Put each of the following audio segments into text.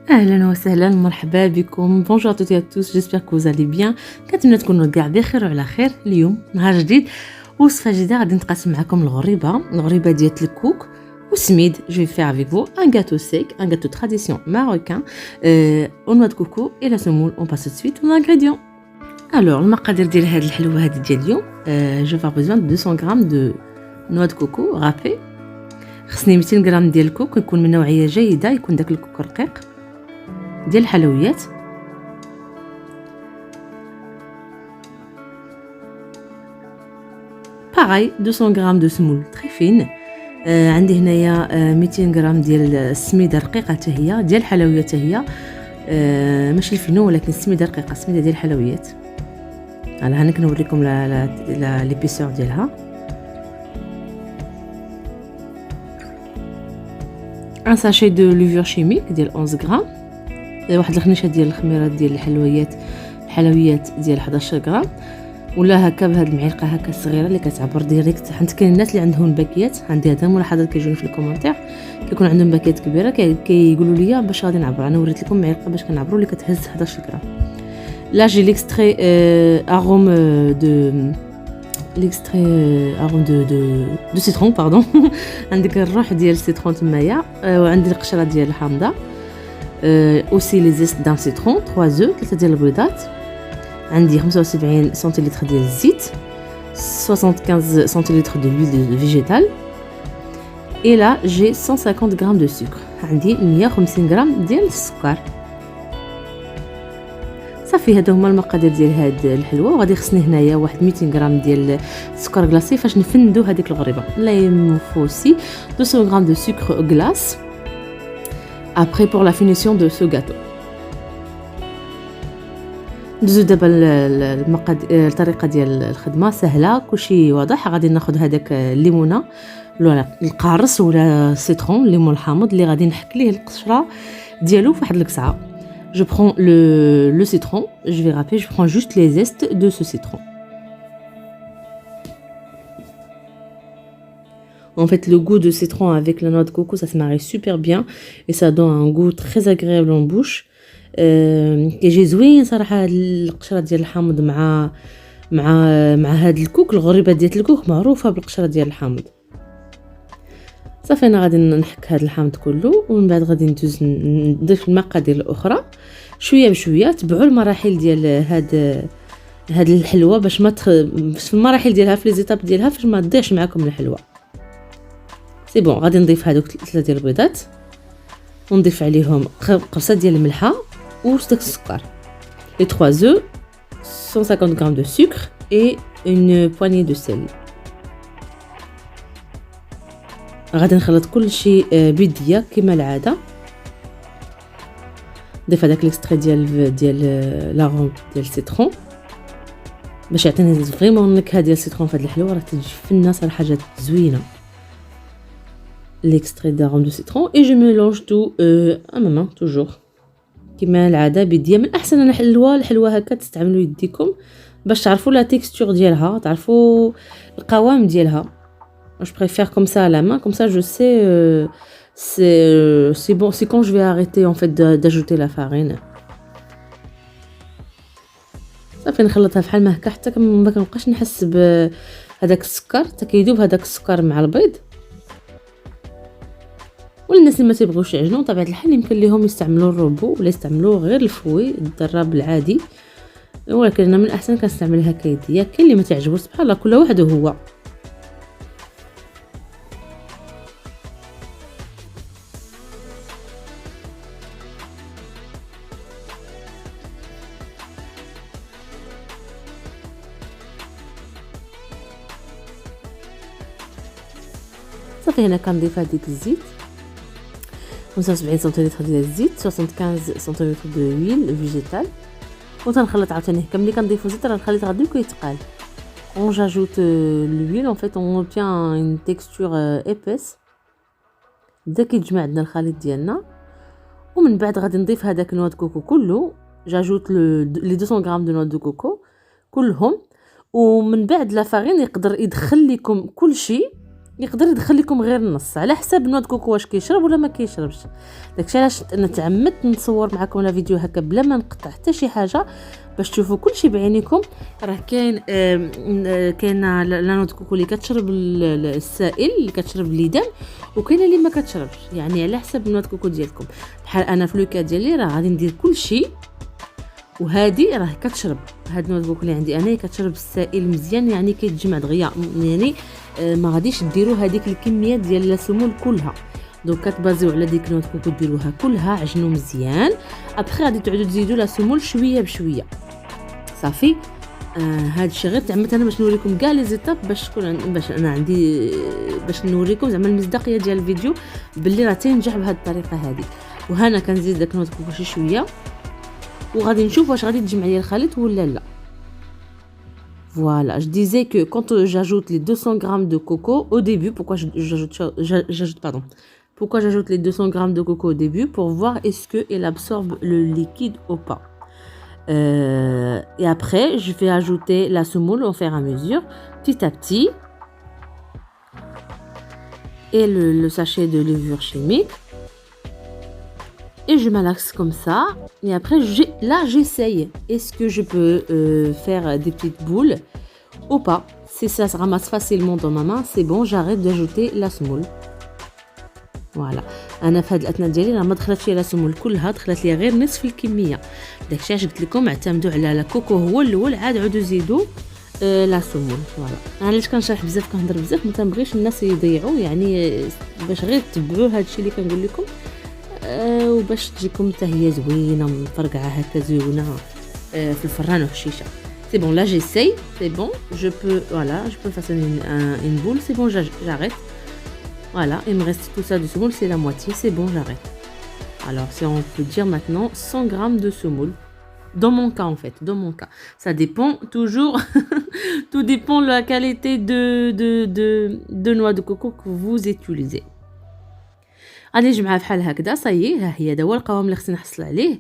اهلا وسهلا مرحبا بكم. بونجور ا توتي ا توس، جيسبر كو زالي بيان. كنتمنى تكونوا كاع بخير وعلى خير. اليوم نهار جديد وصفه جديده غادي نتقاسم معكم الغريبه ديال الكوك والسميد. جو في افيك فو ان غاتو سيك، ان غاتو تراديسيون ماروكان او نوا دو كوكو اي لا سمول. اون باس سويت aux ingrédients. الوغ المقادير ديال هاد الحلوه هادي ديال اليوم. جو فا بوزوان 200 غرام دو نوا دو كوكو رابي. خصني 200 غرام ديال الكوك يكون من نوعيه جيده، يكون داك الكوك رقيق ديال الحلويات. باغاي 200 غرام دو سمول تري فين. عندي هنايا 200 غرام ديال السميده رقيقه حتى هي، ديال الحلويات حتى هي، ماشي الفينو ولكن السميده رقيقه، السميده ديال الحلويات. على هنا كنوريكم لا ليبيسور ديالها. ان ساشي دو لوفور شيميك ديال 11 غرام، واحد الخنيشه ديال الخميره ديال الحلويات ديال 11 غرام، ولا هكا بهاد المعلقه هكا صغيره اللي كتعبر ديريكت. حيت كاين الناس اللي عندهم باكيات، عندي هذا الملاحظات كيجوني في الكومونتير، كيكون عندهم باكيات كبيره كيقولوا لي باش غادي نعبر. انا وريت لكم معلقه باش كنعبروا اللي كتهز 11 غرام. لا جي ليكستري اروم دو سيترون باردون. عندك الروح ديال السيترون تمايا، وعندي القشره ديال الحامضه، اوسي لي زيست دان سيترون 3 زو 3 ديال البيضات. عندي 75 سنتيلتر ديال الزيت، 75 سنتيلتر دو لويل فيجيتال، et là j'ai 150 grammes de sucre. عندي 150 غرام ديال السكر. صافي هادو هما المقادير ديال هاد الحلوه. وغادي خصني هنايا واحد 200 غرام ديال السكر كلاصي فاش نفندو هذيك الغريبه. لا يمفوسي 200 غرام دو sucre glace après pour la finition de ce gâteau. ندوزو دابا الطريقه ديال الخدمه سهله، كلشي واضح. غادي ناخذ هذاك الليمونه ولا القارص ولا السيترون، الليمون الحامض اللي غادي نحك ليه القشره ديالو فواحد الكسعه. Je prends le citron, je vais râper, je prends juste les zestes de ce citron. En fait, le goût de citron avec la noix de coco, ça se marie super bien et ça donne un goût très agréable en bouche. كيجي زوين صراحه هاد القشره ديال الحامض مع هاد الكوك. الغريبه ديال الكوك معروفه بالقشره ديال الحامض. صافي انا غادي نحك هاد الحامض كله، ومن بعد غادي نضيف المقادير الاخرى شويه بشويه. تبعوا المراحل ديال هاد الحلوه باش ما في المراحل ديالها، في لي زيتاب ديالها، فاش ما تضيعش معكم الحلوه. سي بون. غادي نضيف هادوك 3 ديال البيضات، ونضيف عليهم قرصه ديال الملحه وداك السكر، les 3 œufs, 150 g de sucre et une poignée de sel. غادي نخلط كل شيء بيديه كما العاده. نضيف هذاك ليكستري ديال لاغون ديال السيترون باش يعطيني فريمون النكهه ديال السيترون في هذه الحلوه. راه تجي فنه صراحه، جات زوينه. ليكستري داغون دو سيترون et je mélange tout à ma main toujours كما العاده بيديه. من احسن الحلوه هكا تستعملوا يديكم باش تعرفوا لا تيكستور ديالها، تعرفوا القوام ديالها. je préfère comme ça à la main, comme ça je sais c'est bon, c'est quand je vais arrêter en fait d'ajouter la farine. صافي نخلطها بحال ما هكا حتى ما كنبقاش نحس بهذاك السكر، حتى كيذوب هذاك السكر مع البيض. والناس اللي ما تيبغوش يعجنوا طبيعه الحال يمكن لهم يستعملوا الروبو ولا يستعملوا غير الفوي الضراب العادي، ولكن انا من الاحسن كنستعمل هكا يديا. كاين اللي ما تعجبوش، سبحان الله، كل واحد هو. صافي هنا كنضيف هذيك الزيت، 75 سنتيلتر ديال الزيت، 75 سنتيلتر دو لويل فيجيتال، وتنخلط عاوتاني هكا. ملي كنضيفو زيت راه الخليط غادي كيتقال. on j'ajoute l'huile en fait on obtient une texture épaisse. بدا كيتجمع عندنا الخليط ديالنا، ومن بعد غادي نضيف هذاك نوا دو كوكو كله. جاجوت لي 200 غرام دو نوا دو كوكو كلهم، ومن بعد لا فارين يقدر يدخل لكم كل شيء يقدر يدخل لكم غير النص على حسب نوع كوكو واش كيشرب ولا ما كيشربش. داكشي علاش انا تعمدت نصور معكم لا فيديو هكا بلا ما نقطع حتى شي حاجه باش تشوفوا كلشي بعينيكم. راه كاين لا نوع كوكو اللي كتشرب السائل اللي كتشرب الليدان، وكاينه اللي ما كتشربش، يعني على حسب نوع كوكو ديالكم. بحال انا في لوكا ديالي راه غادي ندير كلشي، وهذه راه كتشرب هاد نوع كوكو اللي عندي انا كتشرب السائل مزيان، يعني كيتجمع دغيا، يعني ما غاديش ديروا هذيك الكميه ديال السمول كلها. دونك كتبازيو على ديك نوع كوكو ديروها كلها، عجنوا مزيان. ابخي غادي تعودوا تزيدوا لا سمول شويه بشويه صافي. هاد الشيء غير تعمدت انا باش نوريكم كاع لي زيتاب باش تكون باش انا عندي باش نوريكم زعما المصداقيه ديال الفيديو باللي راه تنجح بهذه الطريقه هذه. وهنا كنزيد داك نوع كوكو شي شويه، وغادي نشوف واش غادي تجمع لي الخليط ولا لا. Voilà, je disais que quand j'ajoute les 200 grammes de coco au début, pourquoi j'ajoute les 200 grammes de coco au début, pour voir est-ce qu'elle absorbe le liquide ou pas. Et après, je vais ajouter la semoule au fur et à mesure, petit à petit, et le sachet de levure chimique. Et je malaxe comme ça. Et après, j'essaye. Est-ce que je peux faire des petites boules ou pas? Si ça se ramasse facilement dans ma main, c'est bon, j'arrête d'ajouter la semoule. Voilà. انا في هاد الاثناء ديالي راه ما دخلتش لي لا سمول كلها، دخلت لي غير نصف الكميه. داكشي علاش قلت لكم اعتمدوا على الكوكو هو الاول، عاد عودوا زيدوا لا سمول. فوالا انا علاش كنشرح بزاف كنهضر بزاف، ما تنبغيش الناس يضيعوا، يعني باش غير تتبعوا هادشي اللي كنقول لكم، وباش تجيكم حتى هي زوينه مفرقعه هكا زوينه في الفران وحشيشه. C'est bon, là j'essaye, c'est bon, je peux façonner une boule, c'est bon, j'arrête. Voilà, il me reste tout ça de semoule, c'est la moitié, c'est bon, j'arrête. Alors, si on peut dire maintenant 100 grammes de semoule. Dans mon cas, en fait, dans mon cas. Ça dépend toujours, tout dépend de la qualité de noix de coco que vous utilisez. غادي نجمعها بحال هكذا صايي. ها هي هذا هو القوام اللي خصني نحصل عليه،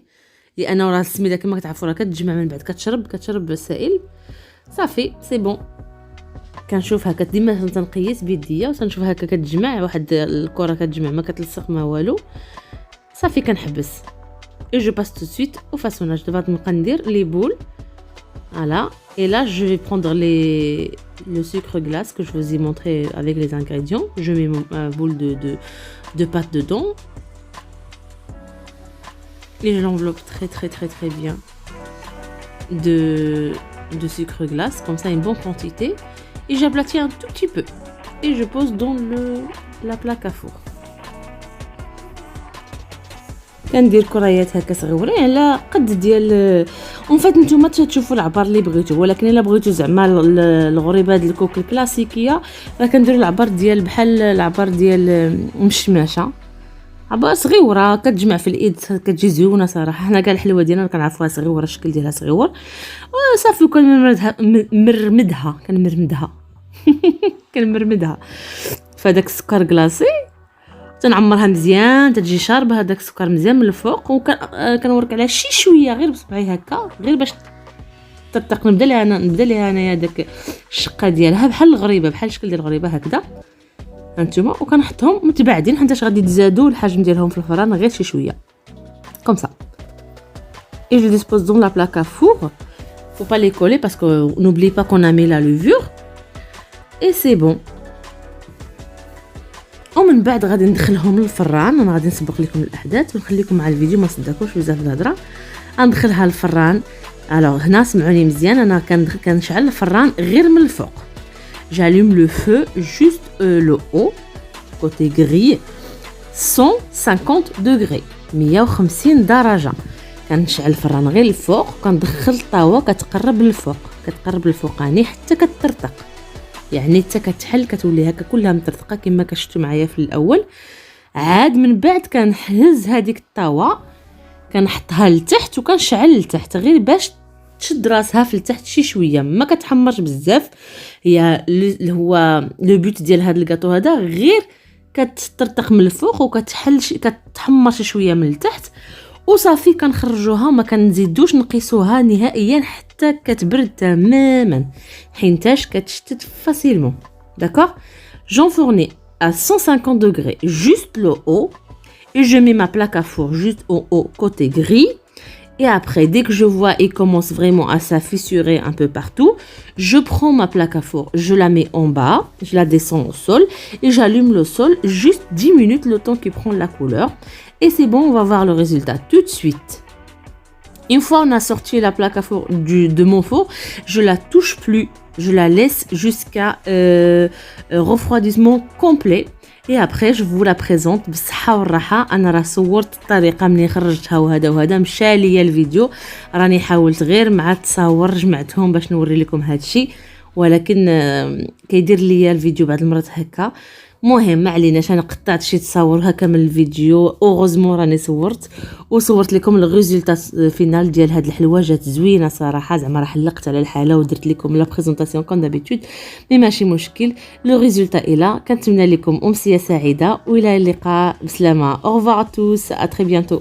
لانه راه السميده كما كتعرفوا راه كتجمع من بعد كتشرب السائل صافي. سي بون، كنشوف هكا ديما تنقيس بيديا وتنشوف هكا كتجمع واحد الكره، كتجمع ما كتلصق ما والو صافي. كنحبس et je passe tout de suite au façonnage. دابا نبقى ندير لي بول. Voilà, et là je vais prendre le sucre glace que je vous ai montré avec les ingrédients. Je mets ma boule de pâte dedans et je l'enveloppe très bien de sucre glace, comme ça une bonne quantité, et j'aplatis un tout petit peu et je pose dans la plaque à four. كندير كريات هكا صغيورين على قد ديال اون فات نتوما تشوفوا العبار اللي بغيتو، ولكن الا بغيتو زعما الغريبه ديال الكوك الكلاسيكيه راه كنديروا العبار ديال بحال العبار ديال مشماشه، عبار صغيوره كتجمع في الايد كتجي زوينه صراحه. حنا كاع الحلوه ديالنا كنعرفوها صغيوره، الشكل ديالها صغيور وصافي. كنمرمدها فداك السكر كلاصي، تنعمرها مزيان تجي شاربه هذاك السكر مزيان من الفوق، وكنورك عليها شي شويه غير بصبعي هكا غير باش ترتق. نبدا ليها انايا داك الشقه ديالها بحال الغريبه، بحال الشكل ديال الغريبه هكذا هانتوما، وكنحطهم متباعدين حيت غادي تزادوا الحجم ديالهم في الفران غير شي شويه comme ça. Et je dispose dans la plaque à four. Faut pas les coller parce que n'oublie pas qu'on a mis la levure. Et c'est bon. ومن بعد غادي ندخلهم للفران. انا غادي نسبق لكم الاحداث ونخليكم مع الفيديو، ما تصدقوش بزاف الهضره. غندخلها للفران. الوغ هنا سمعوني مزيان، انا كنشعل الفران غير من الفوق. j'allume le feu juste le haut côté grille 150 degrés 150 درجه. كنشعل الفران غير الفوق، كندخل الطاوه كتقرب للفوقاني حتى كترتق، يعني حتى كتحل كتولي هكا كلها مطرطقه كما كشفتوا معايا في الاول. عاد من بعد كنهز هذيك الطاوه كنحطها لتحت وكنشعل لتحت غير باش تشد راسها في التحت شي شويه، ما كتحمرش بزاف. هي هو لو بوت ديال هذا الكاطو هذا غير كتطرطق من الفوق وكتحل كتحمر شي شويه من التحت وصافي. كنخرجوها ما كنزيدوش نقيسوها نهائيا حتى كتبرد تماما حينتاش كتشتت فاسيلمون. داكوغ j'enfournais à 150 degrés juste le haut et je mets ma plaque à four juste au haut côté gris. Et après, dès que je vois il commence vraiment à s'affissurer un peu partout, je prends ma plaque à four, je la mets en bas, je la descends au sol et j'allume le sol juste 10 minutes le temps qu'il prend la couleur. Et c'est bon, on va voir le résultat tout de suite. Une fois on a sorti la plaque à four de mon four, je la touche plus, je la laisse jusqu'à refroidissement complet. Et après je vous la présente بالصحة والراحة. انا راه صورت الطريقه مني خرجتها وهذا مشى ليا الفيديو، راني حاولت غير مع التصاور جمعتهم باش نوري لكم هذا الشيء، ولكن كيدير ليا الفيديو بعض المرات هكا. مهم ما عليناش، انا قطعت شي تصاور هكا من الفيديو، اوغوزمون راني صورت لكم الريزولتا فينال ديال هاد الحلوه. جات زوينه صراحه، زعما راه حلقت على الحاله ودرت لكم لا بريزونطاسيون كون دابيتود، مي ماشي مشكل. لو ريزولتا الى كنتمنى لكم امسيه سعيده والى اللقاء بسلامه. او ريفوار ا توس، ا تري بيانتو.